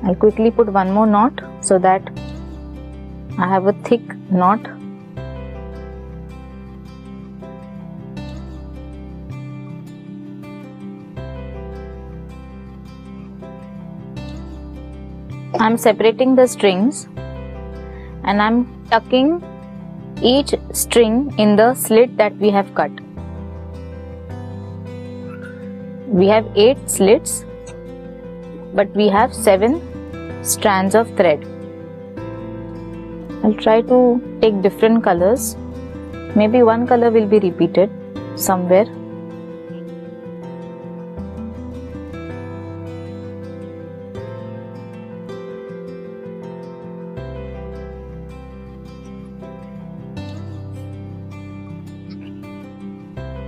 I'll quickly put one more knot so that I have a thick knot. I'm separating the strings and I'm tucking each string in the slit that we have cut. We have 8 slits, but we have 7 strands of thread. I'll try to take different colors. Maybe one color will be repeated somewhere.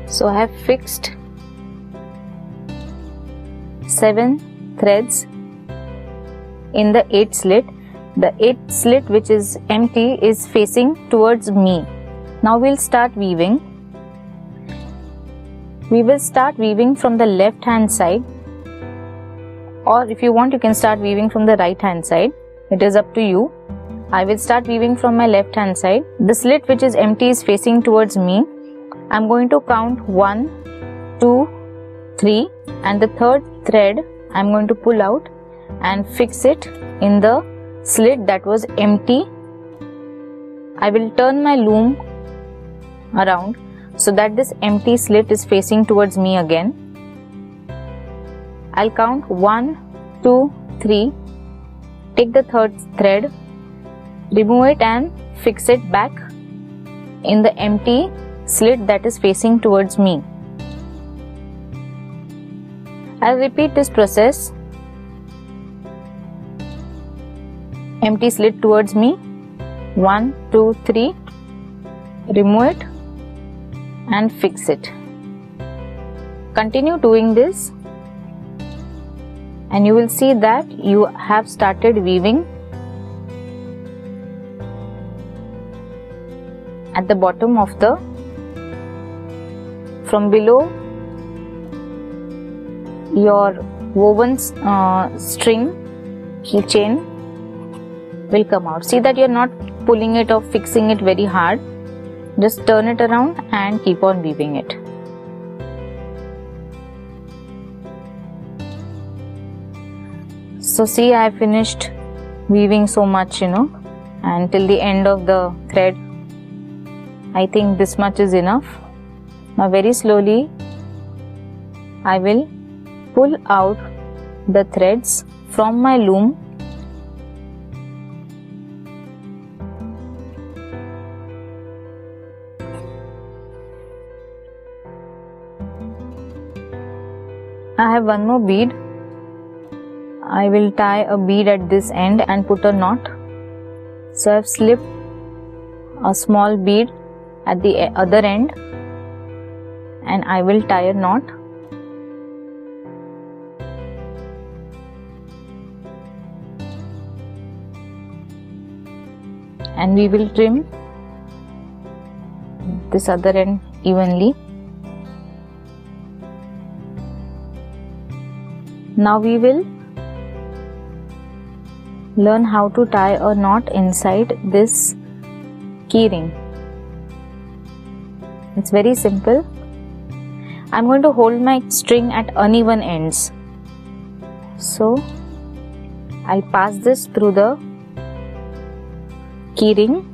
So I have fixed 7 threads in the 8 slit. The 8 slit which is empty is facing towards me. Now we'll start weaving. We will start weaving from the left hand side, or if you want you can start weaving from the right hand side. It is up to you. I will start weaving from my left hand side. The slit which is empty is facing towards me. I'm going to count 1, 2, 3 and the third thread I'm going to pull out and fix it in the slit that was empty. I will turn my loom around so that this empty slit is facing towards me again. I'll count 1, 2, 3, take the third thread, remove it and fix it back in the empty slit that is facing towards me. I'll repeat this process. Empty slit towards me, 1, 2, 3, remove it and fix it. Continue doing this and you will see that you have started weaving at the bottom of the, from below your woven string keychain will come out. See that you are not pulling it or fixing it very hard. Just turn it around and keep on weaving it. So see, I have finished weaving so much, and till the end of the thread. I think this much is enough. Now very slowly I will pull out the threads from my loom . I have one more bead. I will tie a bead at this end and put a knot. So I have slipped a small bead at the other end and I will tie a knot. And we will trim this other end evenly. Now we will learn how to tie a knot inside this keyring. It's very simple. I'm going to hold my string at uneven ends. So I'll pass this through the keyring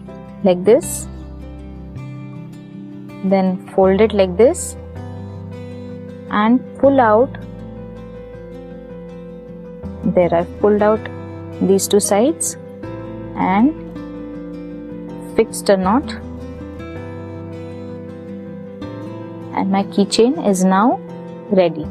like this, then fold it like this and pull out. There, I've pulled out these two sides and fixed a knot, and my keychain is now ready.